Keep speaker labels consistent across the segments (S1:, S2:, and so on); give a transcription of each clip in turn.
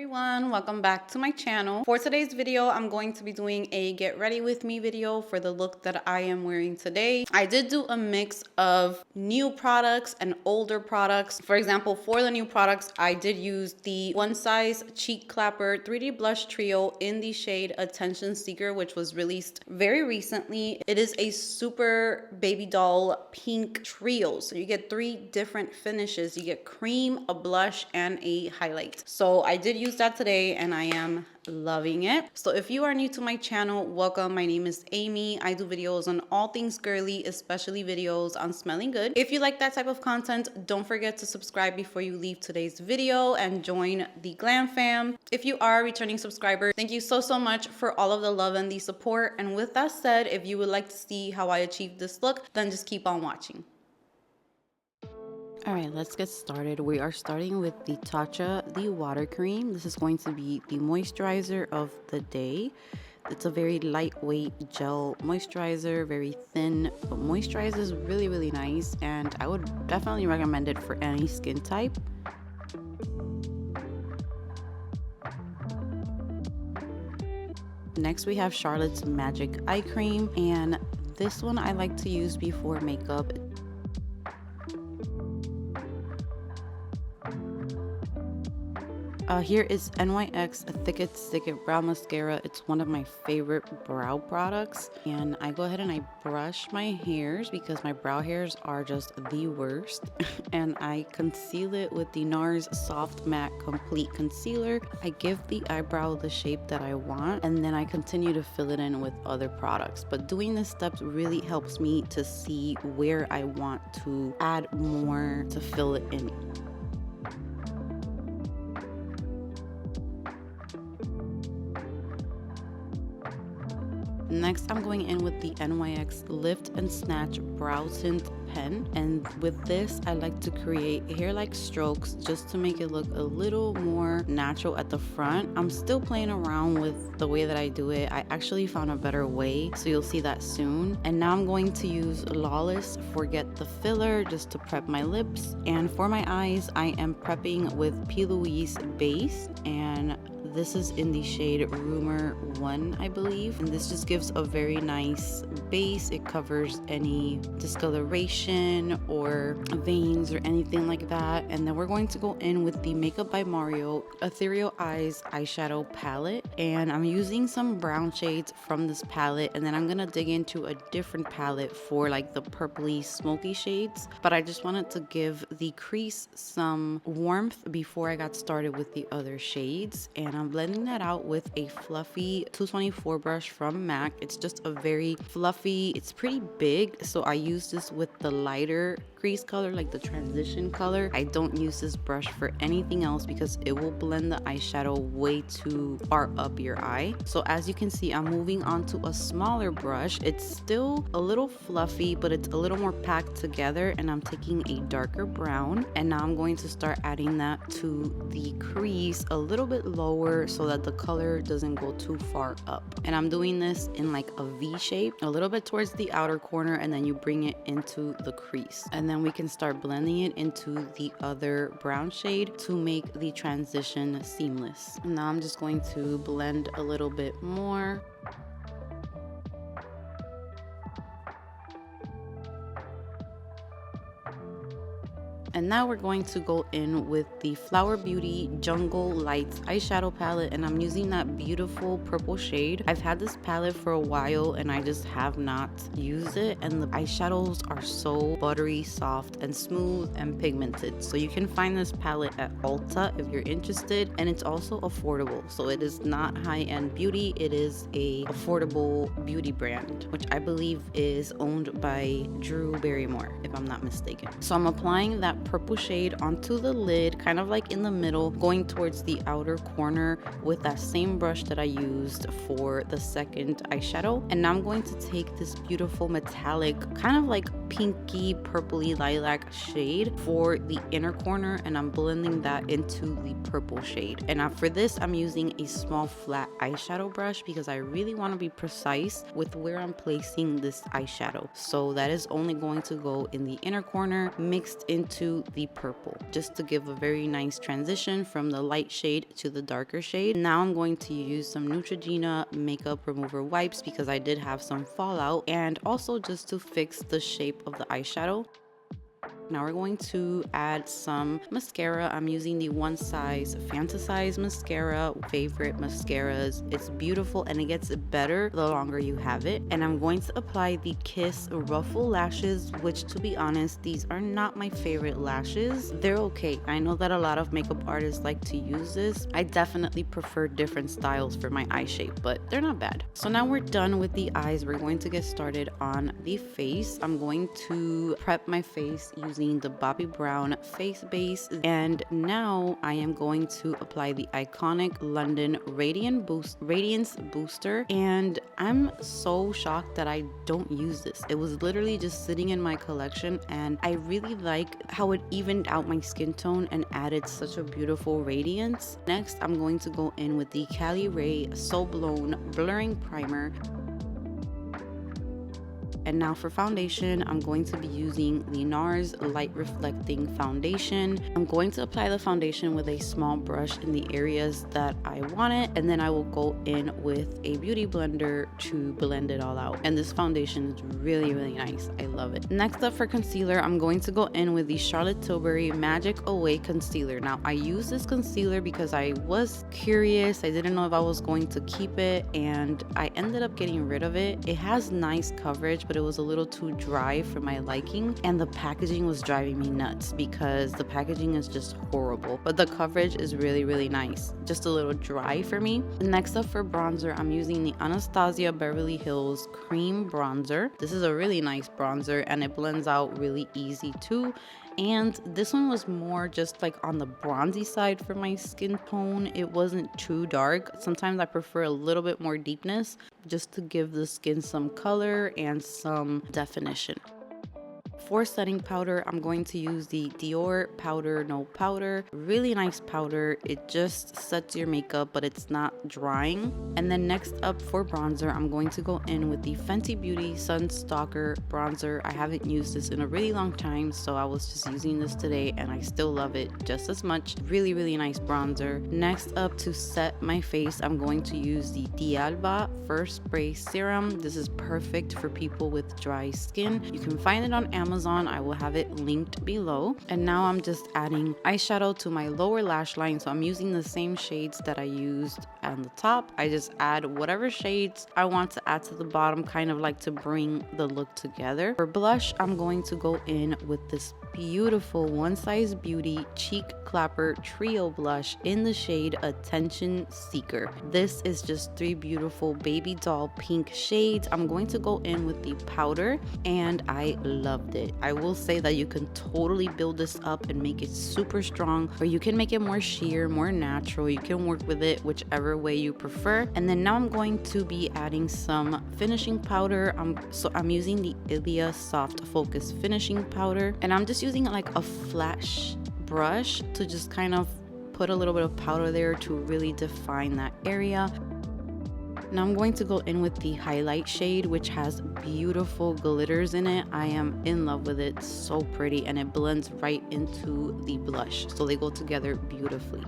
S1: everyone, welcome back to my channel. For today's video, I'm going to be doing a get ready with me video for the look that I am wearing today. I did do a mix of new products and older products. For example, for the new products, I did use the One Size Cheek Clapper 3D Blush Trio in the shade Attention Seeker, which was released very recently. It is a super baby doll pink trio. So you get 3 different finishes. You get cream, a blush, and a highlight. So I did use that today and I am loving it. So if you are new to my channel, welcome. My name is Amy. I do videos on all things girly, especially videos on smelling good. If you like that type of content, don't forget to subscribe before you leave today's video and join the Glam fam. If you are a returning subscriber, thank you so much for all of the love and the support. And with that said, if you would like to see how I achieved this look, then just keep on watching. All right, let's get started. We are starting with the Tatcha, the water cream. This is going to be the moisturizer of the day. It's a very lightweight gel moisturizer, very thin, but moisturizes really nice, and I would definitely recommend it for any skin type. Next, we have Charlotte's Magic Eye Cream, and this one I like to use before makeup. Here is NYX Thick It Stick It Brow Mascara. It's one of my favorite brow products. And I go ahead and I brush my hairs because my brow hairs are just the worst. And I conceal it with the NARS Soft Matte Complete Concealer. I give the eyebrow the shape that I want, and then I continue to fill it in with other products. But doing this step really helps me to see where I want to add more to fill it in. Next, I'm going in with the NYX Lift and Snatch Brow Tint Pen, and with this I like to create hair-like strokes just to make it look a little more natural at the front. I'm still playing around with the way that I do it. I actually found a better way, so you'll see that soon. And now I'm going to use Lawless Forget the Filler just to prep my lips, and for my eyes I am prepping with P.Louise base, and this is in the shade Rumour 1, I believe. And this just gives a very nice base. It covers any discoloration or veins or anything like that. And then we're going to go in with the Makeup by Mario Ethereal Eyes eyeshadow palette. And I'm using some brown shades from this palette. And then I'm going to dig into a different palette for like the purpley smoky shades. But I just wanted to give the crease some warmth before I got started with the other shades. And I'm blending that out with a fluffy 224 brush from MAC. It's just a very fluffy, it's pretty big, so I use this with the lighter crease color, like the transition color. I don't use this brush for anything else because it will blend the eyeshadow way too far up your eye. So as you can see, I'm moving on to a smaller brush. It's still a little fluffy, but it's a little more packed together, and I'm taking a darker brown, and now I'm going to start adding that to the crease a little bit lower so that the color doesn't go too far up. And I'm doing this in like a V shape, a little bit towards the outer corner, and then you bring it into the crease. And then we can start blending it into the other brown shade to make the transition seamless. And now I'm just going to blend a little bit more. And now we're going to go in with the Flower Beauty Jungle Lights eyeshadow palette, and I'm using that beautiful purple shade. I've had this palette for a while and I just have not used it, and the eyeshadows are so buttery, soft, and smooth and pigmented. So you can find this palette at Ulta if you're interested, and it's also affordable. So it is not high-end beauty, it is a affordable beauty brand, which I believe is owned by Drew Barrymore, if I'm not mistaken. So I'm applying that purple shade onto the lid, kind of like in the middle, going towards the outer corner with that same brush that I used for the second eyeshadow. And now I'm going to take this beautiful metallic, kind of like pinky purpley lilac shade for the inner corner, and I'm blending that into the purple shade. And for this, I'm using a small flat eyeshadow brush because I really want to be precise with where I'm placing this eyeshadow. So that is only going to go in the inner corner, mixed into into the purple just to give a very nice transition from the light shade to the darker shade. Now I'm going to use some Neutrogena makeup remover wipes because I did have some fallout, and also just to fix the shape of the eyeshadow. Now we're going to add some mascara. I'm using the One Size Fantasize mascara, favorite mascaras. It's beautiful and it gets better the longer you have it. And I'm going to apply the Kiss Ruffle lashes, which, to be honest, these are not my favorite lashes. They're okay. I know that a lot of makeup artists like to use this. I definitely prefer different styles for my eye shape, but they're not bad. So now we're done with the eyes. We're going to get started on the face. I'm going to prep my face using the Bobbi Brown face base, and now I am going to apply the iconic London Radiance Booster, and I'm so shocked that I don't use this. It was literally just sitting in my collection, and I really like how it evened out my skin tone and added such a beautiful radiance. Next, I'm going to go in with the Cali Ray So Blown Blurring Primer. And now for foundation, I'm going to be using the NARS Light Reflecting Foundation. I'm going to apply the foundation with a small brush in the areas that I want it, and then I will go in with a beauty blender to blend it all out. And this foundation is really, really nice. I love it. Next up for concealer, I'm going to go in with the Charlotte Tilbury Magic Away Concealer. Now, I use this concealer because I was curious. I didn't know if I was going to keep it, and I ended up getting rid of it. It has nice coverage, but it was a little too dry for my liking, and the packaging was driving me nuts because the packaging is just horrible, but the coverage is really, really nice. Just a little dry for me. Next up for bronzer, I'm using the Anastasia Beverly Hills Cream Bronzer. This is a really nice bronzer and it blends out really easy too. And this one was more just like on the bronzy side for my skin tone. It wasn't too dark. Sometimes I prefer a little bit more deepness just to give the skin some color and some definition. For setting powder, I'm going to use the Dior Powder No Powder. Really nice powder. It just sets your makeup, but it's not drying. And then next up for bronzer, I'm going to go in with the Fenty Beauty Sunstalker Bronzer. I haven't used this in a really long time, so I was just using this today and I still love it just as much. Really, really nice bronzer. Next up, to set my face, I'm going to use the D'Alba First Spray Serum. This is perfect for people with dry skin. You can find it on Amazon. I will have it linked below. And now I'm just adding eyeshadow to my lower lash line. So I'm using the same shades that I used on the top. I just add whatever shades I want to add to the bottom, kind of like to bring the look together. For blush, I'm going to go in with this beautiful One Size Beauty Cheek Clapper Trio Blush in the shade Attention Seeker. This is just three beautiful baby doll pink shades. I'm going to go in with the powder and I loved it. I will say that you can totally build this up and make it super strong, or you can make it more sheer, more natural. You can work with it whichever way you prefer. And then now I'm going to be adding some finishing powder. I'm using the Ilia Soft Focus Finishing Powder, and I'm just using like a flat brush to just kind of put a little bit of powder there to really define that area. Now I'm going to go in with the highlight shade, which has beautiful glitters in it. I am in love with it. So pretty, and it blends right into the blush, so they go together beautifully.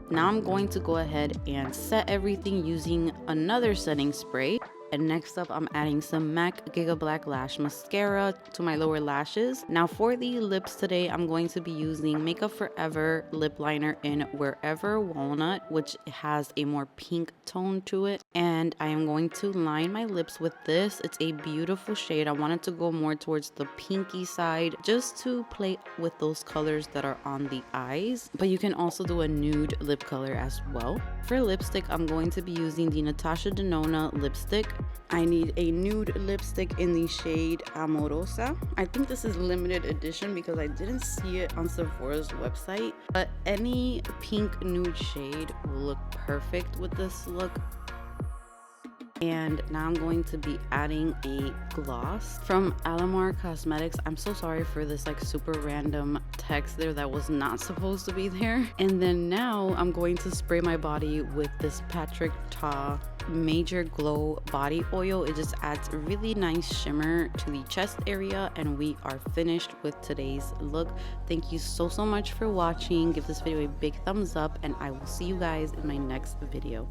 S1: Now I'm going to go ahead and set everything using another setting spray. And next up, I'm adding some MAC Giga Black Lash Mascara to my lower lashes. Now for the lips today, I'm going to be using Makeup Forever Lip Liner in Wherever Walnut, which has a more pink tone to it. And I am going to line my lips with this. It's a beautiful shade. I wanted to go more towards the pinky side just to play with those colors that are on the eyes. But you can also do a nude lip color as well. For lipstick, I'm going to be using the Natasha Denona lipstick. I need a nude lipstick in the shade Amorosa. I think this is limited edition because I didn't see it on Sephora's website, but any pink nude shade will look perfect with this look. And now I'm going to be adding a gloss from ANSWR Cosmetics. I'm so sorry for this like super random text there that was not supposed to be there. And then now I'm going to spray my body with this Patrick Ta Major Glow body oil. It just adds a really nice shimmer to the chest area, and we are finished with today's look. Thank you so much for watching. Give this video a big thumbs up, and I will see you guys in my next video.